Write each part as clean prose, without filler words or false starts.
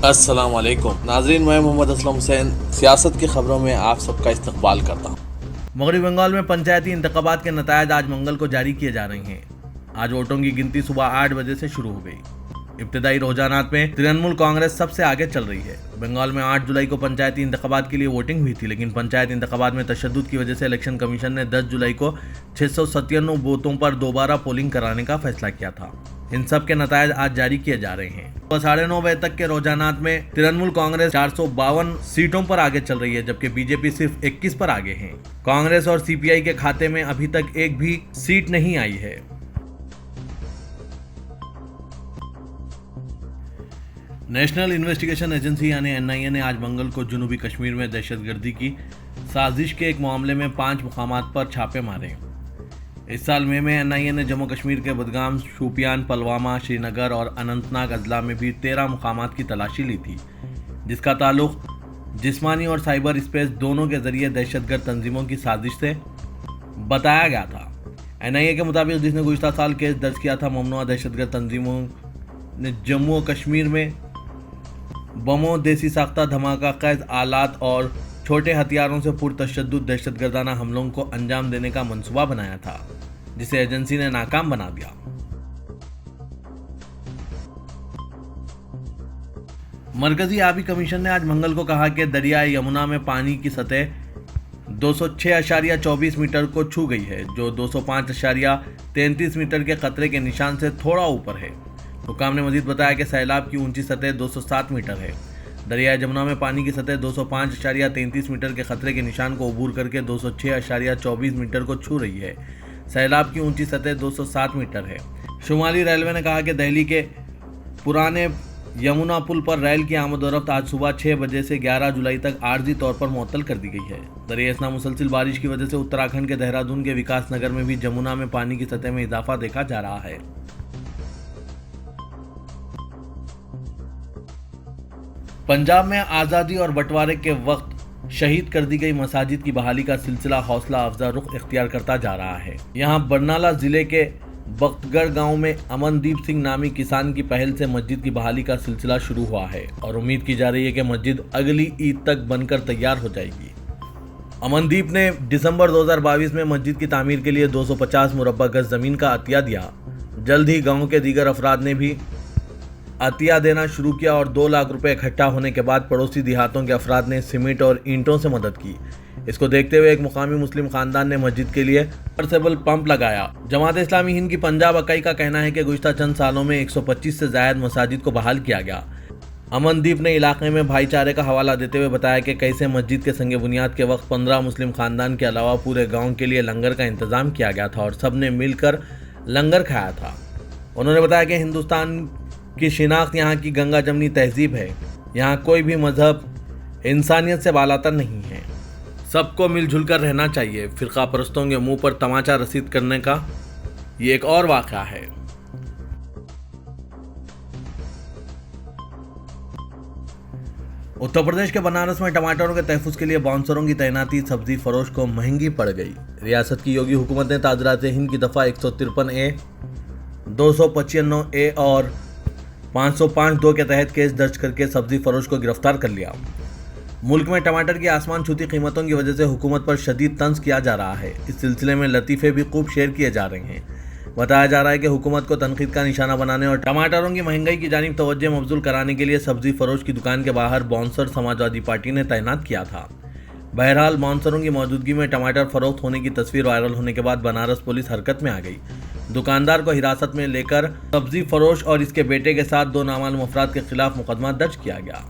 अस्सलाम वालेकुम नाजरीन, मैं मोहम्मद असलम हुसैन सियासत की खबरों में आप सबका इस्तकबाल करता हूँ। मगरबी बंगाल में पंचायती इंतखाबात के नतायज आज मंगल को जारी किए जा रहे हैं। आज वोटों की गिनती सुबह 8 बजे से शुरू हो गई। इब्तदाई रुझानात में तृणमूल कांग्रेस सबसे आगे चल रही है। बंगाल में 8 जुलाई को पंचायती इंतखाबात के लिए वोटिंग हुई थी, लेकिन पंचायत इंतखाबात में तशद्दुद की वजह से इलेक्शन कमीशन ने 10 जुलाई को 697 बूथों पर दोबारा पोलिंग कराने का फैसला किया था। इन सब के नतायज आज जारी किए जा रहे हैं। सुबह 9:30 बजे तक के रुझानात में तृणमूल कांग्रेस 452 सीटों पर आगे चल रही है, जबकि बीजेपी सिर्फ 21 पर आगे है। कांग्रेस और सीपीआई के खाते में अभी तक एक भी सीट नहीं आई है। नेशनल इन्वेस्टिगेशन एजेंसी यानी एनआईए ने आज मंगल को जनूबी कश्मीर में दहशतगर्दी की साजिश के एक मामले में 5 मुकामात पर छापे मारे। इस साल मई में एनआईए ने जम्मू कश्मीर के बदगाम, शोपियान, पुलवामा, श्रीनगर और अनंतनाग अजला में भी 13 मुकामात की तलाशी ली थी, जिसका ताल्लुक जिस्मानी और साइबर स्पेस दोनों के जरिए दहशतगर्द तंजीमों की साजिश से बताया गया था। एनआईए के मुताबिक जिसने गुज़िश्ता साल केस दर्ज किया था, ममनुआ दहशतगर्द तंजीमों ने जम्मू और कश्मीर में बमों, देसी साख्ता धमाका कैद आलात और छोटे हथियारों से पुरतशद्दुद दहशतगर्दाना हमलों को अंजाम देने का मंसूबा बनाया था, जिसे एजेंसी ने नाकाम बना दिया। मरकजी आबी कमीशन ने आज मंगल को कहा कि दरियाए यमुना में पानी की सतह 206.24 मीटर को छू गई है, जो 205.33 मीटर के खतरे के निशान से थोड़ा ऊपर है। हुकाम ने मजीद बताया कि सैलाब की ऊंची सतह 207 मीटर है। दरियाए जमुना में पानी की सतह 205.33 मीटर के खतरे के निशान को अबूर करके 206.24 मीटर को छू रही है। सैलाब की ऊंची सतह 207 मीटर है। शुमाली रेलवे ने कहा कि दिल्ली के पुराने यमुना पुल पर रेल की आमदोरफ्त आज सुबह 6 बजे से 11 जुलाई तक आर्जी तौर पर मुअत्तल कर दी गई है। दरियाए मुसलसिल बारिश की वजह से उत्तराखंड के देहरादून के विकास नगर में भी जमुना में पानी की सतह में इजाफा देखा जा रहा है। पंजाब में आज़ादी और बंटवारे के वक्त शहीद कर दी गई मसाजिद की बहाली का सिलसिला हौसला अफजा रुख इख्तियार करता जा रहा है। यहाँ बरनाला जिले के बख्तगढ़ गांव में अमनदीप सिंह नामी किसान की पहल से मस्जिद की बहाली का सिलसिला शुरू हुआ है और उम्मीद की जा रही है कि मस्जिद अगली ईद तक बनकर तैयार हो जाएगी। अमनदीप ने दिसंबर 2022 में मस्जिद की तामीर के लिए 250 मुरब्बा गज जमीन का अतिया दिया। जल्द ही गाँव के दीगर अफराद ने भी अतिया देना शुरू किया और 2 लाख रुपए इकट्ठा होने के बाद पड़ोसी देहातों के अफराद ने सीमेंट और ईंटों से मदद की। इसको देखते हुए एक मुकामी मुस्लिम खानदान ने मस्जिद के लिए सबमर्सिबल पंप लगाया। जमात इस्लामी हिंद की पंजाब इकाई का कहना है कि गुज़िश्ता चंद सालों में 125 से ज़ायद मसाजिद को बहाल किया गया। अमनदीप ने इलाके में भाईचारे का हवाला देते हुए बताया कि कैसे मस्जिद के संगे बुनियाद के वक्त 15 मुस्लिम खानदान के अलावा पूरे गाँव के लिए लंगर का इंतज़ाम किया गया था और सब ने मिलकर लंगर खाया था। उन्होंने बताया कि हिंदुस्तान की शिनाख्त यहाँ की गंगा जमनी तहजीब है। यहाँ कोई भी मजहब इंसानियत से बालातर नहीं है। सबको मिलजुल कर रहना चाहिए। फिरका परस्तों के मुंह पर तमाचा रसीद करने का ये एक और वाक़या है। उत्तर प्रदेश के बनारस में टमाटरों के तहफ़्फ़ुज़ के लिए बाउंसरों की तैनाती सब्जी फरोश को महंगी पड़ गई। रियासत की योगी हुकूमत ने ताज़रात हिंद की दफ़ा 153A, 295A और 505(2) के तहत केस दर्ज करके सब्जी फरोश को गिरफ्तार कर लिया। मुल्क में टमाटर की आसमान छूती कीमतों की वजह से हुकूमत पर शदीद तंज किया जा रहा है। इस सिलसिले में लतीफ़े भी खूब शेयर किए जा रहे हैं। बताया जा रहा है कि हुकूमत को तनकीद का निशाना बनाने और टमाटरों की महंगाई की जानिब तवज्जो मबज़ूल कराने के लिए सब्जी फरोश की दुकान के बाहर बाउंसर समाजवादी पार्टी ने तैनात किया था। बहरहाल बाउंसरों की मौजूदगी में टमाटर फरोख्त होने की तस्वीर वायरल होने के बाद बनारस पुलिस हरकत में आ गई। दुकानदार को हिरासत में लेकर सब्जी फरोश और इसके बेटे के साथ 2 नामालूम अफराद के खिलाफ मुकदमा दर्ज किया गया।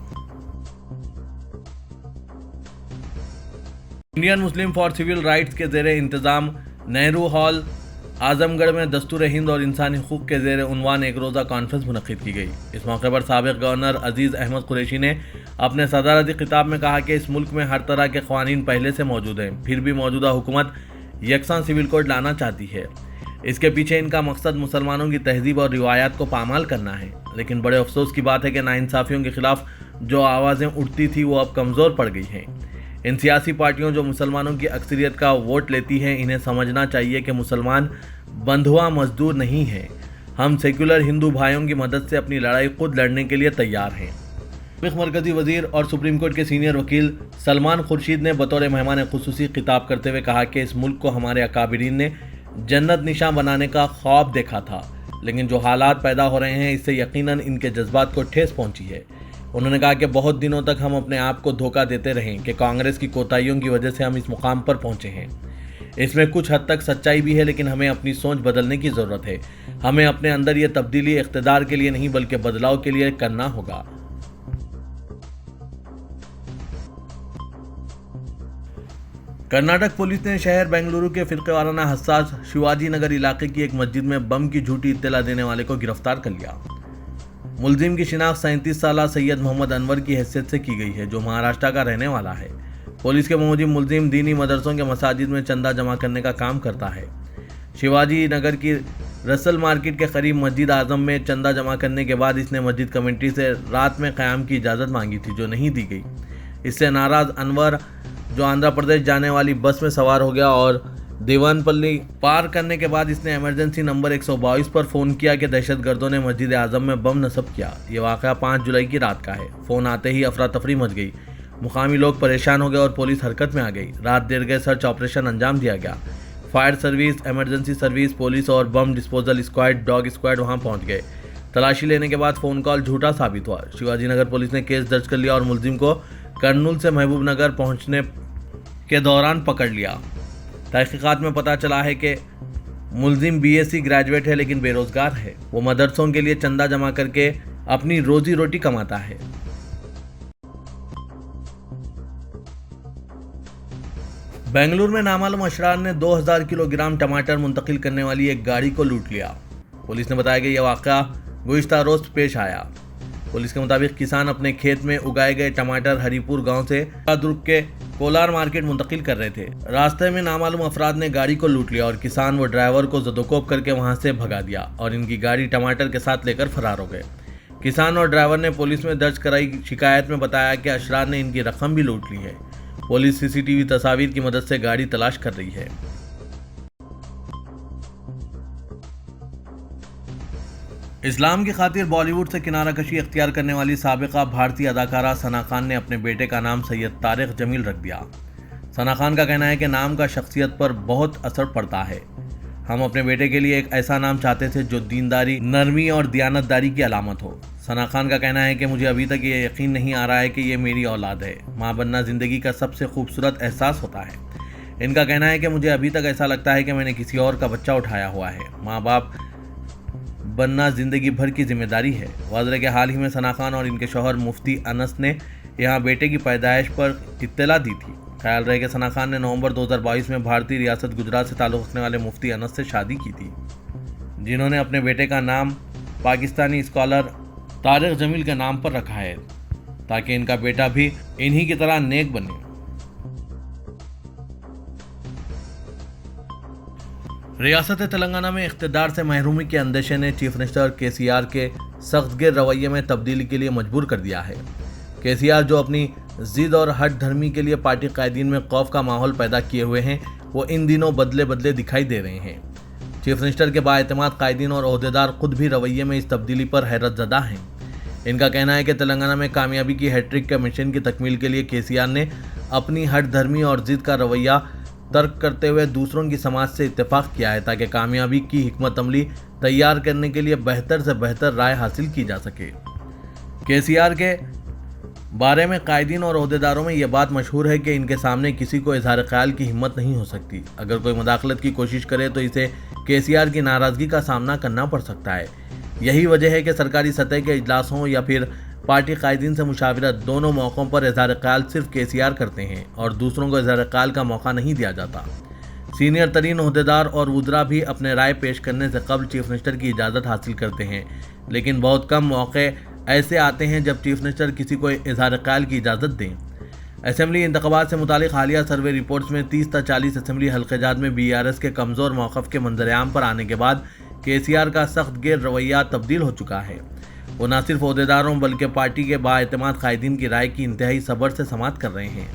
Indian Muslim for civil rights के ज़ेरे इंतज़ाम नेहरू हॉल आजमगढ़ में दस्तूर हिंद और इंसानी हुकूक के ज़ेरे उन्वान एक रोज़ा कॉन्फ्रेंस मुनक़्क़िद की गई। इस मौके पर साबिक़ गवर्नर अजीज़ अहमद कुरैशी ने अपने सदारती खिताब में कहा कि इस मुल्क में हर तरह के क़वानीन पहले से मौजूद हैं, फिर भी मौजूदा हुकूमत यकसां सिविल कोड लाना चाहती है। इसके पीछे इनका मकसद मुसलमानों की तहजीब और रिवायात को पामाल करना है। लेकिन बड़े अफसोस की बात है कि नाइंसाफ़ियों के खिलाफ जो आवाज़ें उठती थी वो अब कमज़ोर पड़ गई हैं। इन सियासी पार्टियों जो मुसलमानों की अक्सरियत का वोट लेती हैं, इन्हें समझना चाहिए कि मुसलमान बंधुआ मजदूर नहीं हैं। हम सेक्युलर हिंदू भाइयों की मदद से अपनी लड़ाई खुद लड़ने के लिए तैयार हैं। साबिक मरकजी वजीर और सुप्रीम कोर्ट के सीनियर वकील सलमान खुर्शीद ने बतौर मेहमान खुसूसी खिताब करते हुए कहा कि इस मुल्क को हमारे अकाबिरीन ने जन्नत निशान बनाने का ख्वाब देखा था, लेकिन जो हालात पैदा हो रहे हैं इससे यकीनन इनके जज्बात को ठेस पहुंची है। उन्होंने कहा कि बहुत दिनों तक हम अपने आप को धोखा देते रहे कि कांग्रेस की कोताहियों की वजह से हम इस मुकाम पर पहुंचे हैं। इसमें कुछ हद तक सच्चाई भी है, लेकिन हमें अपनी सोच बदलने की ज़रूरत है। हमें अपने अंदर ये तब्दीली इख्तिदार के लिए नहीं बल्कि बदलाव के लिए करना होगा। कर्नाटक पुलिस ने शहर बेंगलुरु के फिरक़ेवाराना हसास शिवाजी नगर इलाके की एक मस्जिद में बम की झूठी इत्तला देने वाले को गिरफ्तार कर लिया। मुलजिम की शिनाख्त 37 साला सैयद मोहम्मद अनवर की हैसियत से की गई है, जो महाराष्ट्र का रहने वाला है। पुलिस के मुताबिक मुलजिम दीनी मदरसों के मसाजिद में चंदा जमा करने का काम करता है। शिवाजी नगर की रसल मार्केट के करीब मस्जिद आजम में चंदा जमा करने के बाद इसने मस्जिद कमेटी से रात में क़याम की इजाज़त मांगी थी, जो नहीं दी गई। इससे नाराज़ अनवर जो आंध्र प्रदेश जाने वाली बस में सवार हो गया और देवानपल्ली पार करने के बाद इसने इमरजेंसी नंबर 122 पर फ़ोन किया कि दहशतगर्दों ने मस्जिद आज़म में बम नस्ब किया। ये वाक़या 5 जुलाई की रात का है। फ़ोन आते ही अफरा तफरी मच गई। मुकामी लोग परेशान हो गए और पुलिस हरकत में आ गई। रात देर गए सर्च ऑपरेशन अंजाम दिया गया। Fire service, emergency service, police और bomb disposal squad, dog squad वहां पहुंच गए। तलाशी लेने के बाद फ़ोन कॉल झूठा साबित हुआ। शिवाजी नगर पुलिस ने केस दर्ज कर लिया और मुलजिम को कर्नूल से महबूब नगर पहुँचने के दौरान पकड़ लिया। तहकीकात में पता चला है कि मुलजिम BSc ग्रेजुएट है, लेकिन बेरोजगार है। वो मदरसों के लिए चंदा जमा करके अपनी रोजी रोटी कमाता है। बेंगलुरु में नामालूम अशरार ने 2000 किलोग्राम टमाटर मुंतकिल करने वाली एक गाड़ी को लूट लिया। पुलिस ने बताया कि यह वाक़या गुज़िश्ता रोज़ पेश आया। पुलिस के मुताबिक किसान अपने खेत में उगाए गए टमाटर हरिपुर गांव से दुर्ग के कोलार मार्केट मुंतकिल कर रहे थे। रास्ते में नामालूम अफराद ने गाड़ी को लूट लिया और किसान व ड्राइवर को ज़दोकोब करके वहां से भगा दिया और इनकी गाड़ी टमाटर के साथ लेकर फरार हो गए। किसान और ड्राइवर ने पुलिस में दर्ज कराई शिकायत में बताया कि अशरार ने इनकी रकम भी लूट ली है। पुलिस CCTV तस्वीर की मदद से गाड़ी तलाश कर रही है। इस्लाम की खातिर बॉलीवुड से किनारा कशी इख्तियार करने वाली साबिका भारतीय अदाकारा सना खान ने अपने बेटे का नाम सैयद तारिक जमील रख दिया। सना खान का कहना है कि नाम का शख्सियत पर बहुत असर पड़ता है। हम अपने बेटे के लिए एक ऐसा नाम चाहते थे जो दीनदारी, नरमी और दियानतदारी की अलामत हो। सना खान का कहना है कि मुझे अभी तक ये यकीन नहीं आ रहा है कि ये मेरी औलाद है। माँ बनना ज़िंदगी का सबसे खूबसूरत एहसास होता है। इनका कहना है कि मुझे अभी तक ऐसा लगता है कि मैंने किसी और का बच्चा उठाया हुआ है। माँ बाप बनना ज़िंदगी भर की जिम्मेदारी है। वाज़ह के हाल ही में सना खान और इनके शौहर मुफ्ती अनस ने यहाँ बेटे की पैदाइश पर इत्तला दी थी। ख्याल रहे कि सना खान ने नवंबर 2022 में भारतीय रियासत गुजरात से ताल्लुक़ रखने वाले मुफ्ती अनस से शादी की थी, जिन्होंने अपने बेटे का नाम पाकिस्तानी स्कॉलर तारिक जमील के नाम पर रखा है, ताकि इनका बेटा भी इन्हीं की तरह नेक बने। रियासत तेलंगाना में इख्तिदार से महरूमी के अंदेशे ने चीफ मिनिस्टर KCR के सख्तगिर रवैये में तब्दीली के लिए मजबूर कर दिया है। KCR जो अपनी जिद और हट धर्मी के लिए पार्टी कायदीन में खौफ का माहौल पैदा किए हुए हैं, वो इन दिनों बदले बदले दिखाई दे रहे हैं। चीफ मिनिस्टर के बाएतमाद कायदीन और ओहदेदार खुद भी रवैये में इस तब्दीली पर हैरतज़दा हैं। इनका कहना है कि तेलंगाना में कामयाबी की हैट्रिक के मिशन की तकमील के लिए KCR ने अपनी हट धर्मी और जिद का रवैया तर्क करते हुए दूसरों की समाज से इत्तेफाक किया है, ताकि कामयाबी की हिकमत अमली तैयार करने के लिए बेहतर से बेहतर राय हासिल की जा सके। KCR के बारे में कायदीन और ओहदेदारों में यह बात मशहूर है कि इनके सामने किसी को इजहार ख्याल की हिम्मत नहीं हो सकती। अगर कोई मुदाखलत की कोशिश करे तो इसे KCR की नाराज़गी का सामना करना पड़ सकता है। यही वजह है कि सरकारी सतह के इजलासों या फिर पार्टी कायदीन से मुशावरत, दोनों मौक़ों पर इजहार ख्याल सिर्फ KCR करते हैं और दूसरों को इजहार ख्याल का मौका नहीं दिया जाता। सीनियर तरीन ओहदेदार और वुज़रा भी अपने राय पेश करने से कबल चीफ मिनिस्टर की इजाज़त हासिल करते हैं, लेकिन बहुत कम मौके ऐसे आते हैं जब चीफ मिनिस्टर किसी को इजहार ख्याल की इजाज़त दें। असेंबली इंतखाबात से मुतालिक हालिया सर्वे रिपोर्ट्स में 30 से 40 असेंबली हल्क़ाजात में BRS के कमज़ोर मौक़िफ़ के मंजर-ए-आम पर आने के बाद KCR का सख्त गिर रवैया तब्दील हो चुका है। वो न सिर्फ ओहदेदारों बल्कि पार्टी के बाएतमाद कायदीन की राय की इंतहाई सब्र से समाअत कर रहे हैं।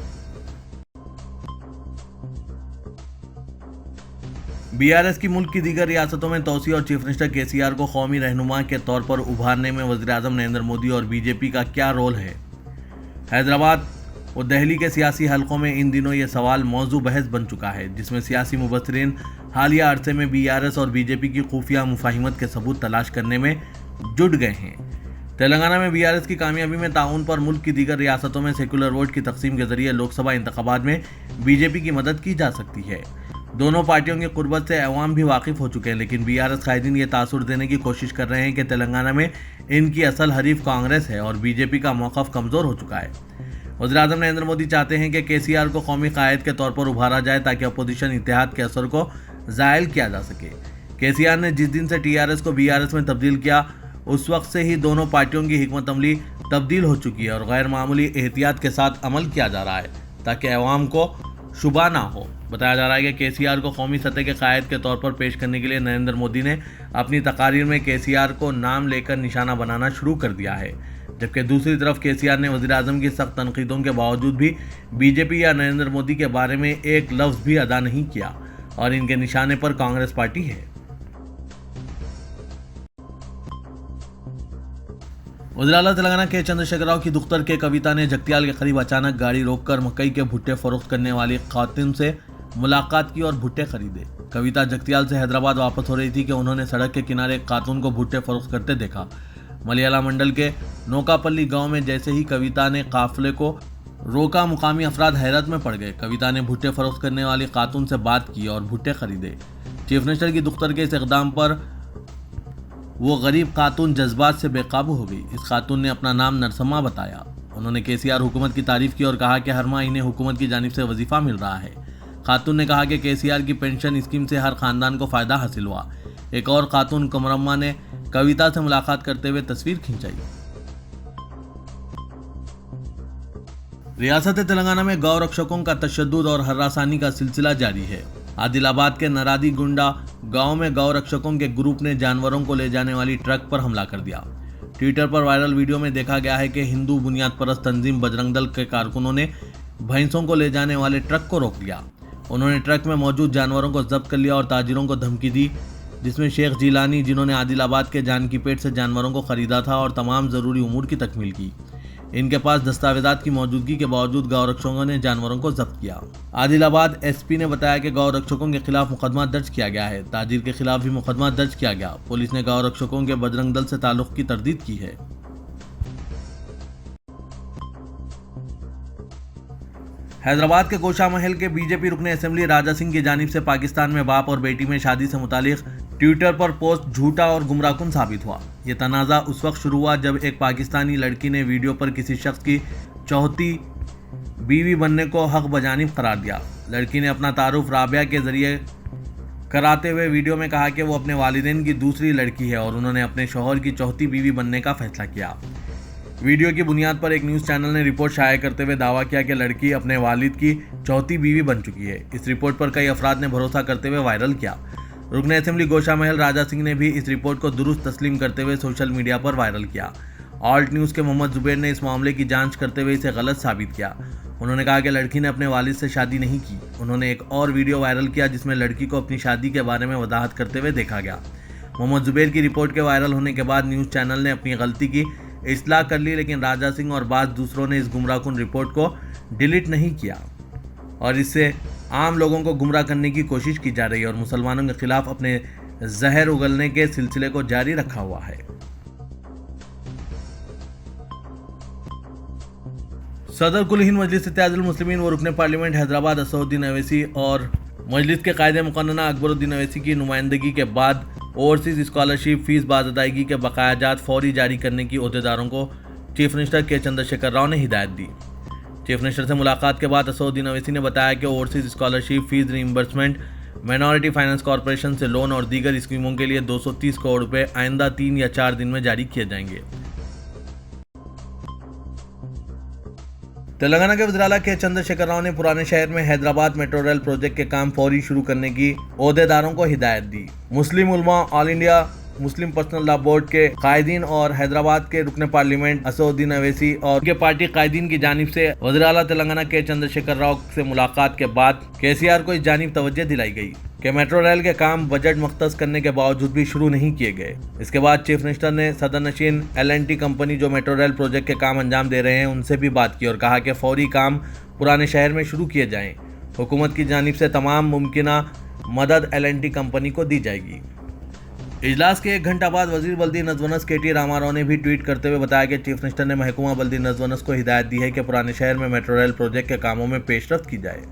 BRS की मुल्क की दीगर रियासतों में तोसी और चीफ मिनिस्टर KCR को कौमी रहनुमा के तौर पर उभारने में वज़ीर-ए-आज़म नरेंद्र मोदी और BJP का क्या रोल है, हैदराबाद और दिल्ली के सियासी हलकों में इन दिनों ये सवाल मौजू बहस बन चुका है, जिसमें सियासी मुबस्सिरीन हालिया अरसे में बीआरएस और बीजेपी की खुफिया मुफाहिमत के सबूत तलाश करने में जुट गए हैं। तेलंगाना में बीआरएस की कामयाबी में ताउन पर मुल्क की दीगर रियासतों में सेकुलर वोट की तकसीम के जरिए लोकसभा इंतखाबात में बीजेपी की मदद की जा सकती है। दोनों पार्टियों की कुर्बत से अवाम भी वाकिफ हो चुके हैं, लेकिन बीआरएस कायदीन ये तासुर देने की कोशिश कर रहे हैं कि तेलंगाना में इनकी असल हरीफ कांग्रेस है और बीजेपी का मौक़िफ़ कमज़ोर हो चुका है। वज़ीर-ए-आज़म नरेंद्र मोदी चाहते हैं कि केसीआर को कौमी कायद के तौर पर उभारा जाए ताकि अपोजिशन इत्तेहाद के असर को ज़ायल किया जा सके। केसीआर ने जिस दिन से टीआरएस को बीआरएस में तब्दील किया, उस वक्त से ही दोनों पार्टियों की हिकमत अमली तब्दील हो चुकी है और गैर मामूली एहतियात के साथ अमल किया जा रहा है ताकि अवाम को शुबा ना हो। बताया जा रहा है कि केसीआर को कौमी सतह के कायद के तौर पर पेश करने के लिए नरेंद्र मोदी ने अपनी तकारीर में केसीआर को नाम लेकर निशाना बनाना शुरू कर दिया है, जबकि दूसरी तरफ केसीआर ने वज़ीर-ए-आज़म की सख्त तनकीदों के बावजूद भी बीजेपी या नरेंद्र मोदी के बारे में एक लफ्ज़ भी अदा नहीं किया और इनके निशाने पर कांग्रेस पार्टी है। वज़ीर-ए-आला तेलंगाना के चंद्रशेखर राव की दुख्तर के कविता ने जगतियाल के करीब अचानक गाड़ी रोककर मकई के भुट्टे फरोख्त करने वाली खातिन से मुलाकात की और भुट्टे खरीदे। कविता जगतियाल से हैदराबाद वापस हो रही थी कि उन्होंने सड़क के किनारे एक खातून को भुट्टे फरोख्त करते देखा। मलयाला मंडल के नौकापल्ली गांव में जैसे ही कविता ने काफिले को रोका, मुकामी अफराद हैरत में पड़ गए। कविता ने भुट्टे फरोख्त करने वाली खातून से बात की और भुट्टे खरीदे। चीफ मिनिस्टर की दुख्तर के इस इक़दाम पर वो गरीब खातून जज्बात से बेकाबू हो गई। इस खातून ने अपना नाम नरसम्मा बताया। उन्होंने केसीआर हुकूमत की तारीफ की और कहा कि हर माह इन्हें हुकूमत की जानिब से वजीफा मिल रहा है। खातून ने कहा कि केसीआर की पेंशन स्कीम से हर खानदान को फ़ायदा हासिल हुआ। एक और खातून कमरम्मा ने कविता से मुलाकात करते हुए तस्वीर खिंचाई। रियासत तेलंगाना में गौ रक्षकों का तशद्दुद और हर्रासानी का सिलसिला जारी है। आदिलाबाद के नरादी गुंडा गांव में गौ रक्षकों के ग्रुप ने जानवरों को ले जाने वाली ट्रक पर हमला कर दिया। ट्विटर पर वायरल वीडियो में देखा गया है कि हिंदू बुनियाद परस्त तंजीम बजरंग दल के कारकुनों ने भैंसों को ले जाने वाले ट्रक को रोक लिया। उन्होंने ट्रक में मौजूद जानवरों को जब्त कर लिया और ताजिरों को धमकी दी, जिसमें शेख जिलानी, जिन्होंने आदिलाबाद के जानकीपेट से जानवरों को खरीदा था और तमाम ज़रूरी उमूर की तकमील की। इनके पास दस्तावेजात की मौजूदगी के बावजूद गौ रक्षकों ने जानवरों को जब्त किया। आदिलाबाद एसपी ने बताया कि गौ रक्षकों के खिलाफ मुकदमा दर्ज किया गया है। ताजिर के खिलाफ भी मुकदमा दर्ज किया गया। पुलिस ने गौ रक्षकों के बजरंग दल से ताल्लुक की तरदीद की है। हैदराबाद के गोशा महल के बीजेपी रुकने असेंबली राजा सिंह की जानिब से पाकिस्तान में बाप और बेटी में शादी से मुतालिक ट्विटर पर पोस्ट झूठा और गुमराहकुन साबित हुआ। ये तनाज़ा उस वक्त शुरू हुआ जब एक पाकिस्तानी लड़की ने वीडियो पर किसी शख्स की चौथी बीवी बनने को हक बजानिब करार दिया। लड़की ने अपना तारुफ राबिया के जरिए कराते हुए वीडियो में कहा कि वो अपने वालिदैन की दूसरी लड़की है और उन्होंने अपने शौहर की चौथी बीवी बनने का फैसला किया। वीडियो की बुनियाद पर एक न्यूज़ चैनल ने रिपोर्ट शाया करते हुए दावा किया कि लड़की अपने वालिद की चौथी बीवी बन चुकी है। इस रिपोर्ट पर कई अफराद ने भरोसा करते हुए वायरल किया। रुकने असेंबली गोशा महल राजा सिंह ने भी इस रिपोर्ट को दुरुस्त तस्लीम करते हुए सोशल मीडिया पर वायरल किया। ऑल्ट न्यूज़ के मोहम्मद जुबैर ने इस मामले की जांच करते हुए इसे गलत साबित किया। उन्होंने कहा कि लड़की ने अपने वालिद से शादी नहीं की। उन्होंने एक और वीडियो वायरल किया जिसमें लड़की को अपनी शादी के बारे में वजाहत करते हुए देखा गया। मोहम्मद जुबैर की रिपोर्ट के वायरल होने के बाद न्यूज़ चैनल ने अपनी गलती की इस्लाह कर ली, लेकिन राजा सिंह और बाज़ दूसरों ने इस गुमराहकुन रिपोर्ट को डिलीट नहीं किया और इससे आम लोगों को गुमराह करने की कोशिश की जा रही है और मुसलमानों के खिलाफ अपने जहर उगलने के सिलसिले को जारी रखा हुआ है। सदर कुल हिंद मजलिस इत्तेहादुल मुस्लिमीन व रुकने पार्लियामेंट हैदराबाद असदुद्दीन अवैसी और मजलिस के कायदे मुकन्नना अकबरुद्दीन अवैसी की नुमाइंदगी के बाद ओवरसीज स्कॉलरशिप फीस बाज़-अदायगी के बकायाजात फौरी जारी करने की ओहदेदारों को चीफ मिनिस्टर के चंद्रशेखर राव ने हिदायत दी। चीफ मिनिस्टर से मुलाकात के बाद असदुद्दीन अवैसी ने बताया कि overseas scholarship fees reimbursement, minority finance corporation से लोन और दीगर स्कीमों के लिए 230 करोड़ रुपए आइंदा 3 या 4 दिन में जारी किए जाएंगे। तेलंगाना के वज़ीर-ए-आला के चंद्रशेखर राव ने पुराने शहर में हैदराबाद मेट्रो रेल प्रोजेक्ट के काम फौरी शुरू करने की ओहदेदारों को हिदायत दी। मुस्लिम उलमा all India Muslim personal law board के कायदीन और हैदराबाद के रुकने पार्लियामेंट असदुद्दीन अवैसी और उनके पार्टी कायदीन की जानिब से वज़ीर आला तेलंगाना के चंद्रशेखर राव से मुलाकात के बाद केसीआर को इस जानिब तवज्जो दिलाई गई कि मेट्रो रेल के काम बजट मख्तस करने के बावजूद भी शुरू नहीं किए गए। इसके बाद चीफ मिनिस्टर ने सदरनशीन L&T कंपनी जो मेट्रो रेल प्रोजेक्ट के काम अंजाम दे रहे हैं उनसे भी बात की और कहा कि फौरी काम पुराने शहर में शुरू किए जाएं। हुकूमत की जानिब से तमाम मुमकिना मदद L&T कंपनी को दी जाएगी। इजलास के 1 घंटा बाद वजीर बल्दी नजवनस KT रामाराव ने भी ट्वीट करते हुए बताया कि चीफ मिनिस्टर ने महकूमा बल्दी नजवनस को हिदायत दी है कि पुराने शहर में मेट्रो रेल प्रोजेक्ट के कामों में पेशरफ्त की जाए।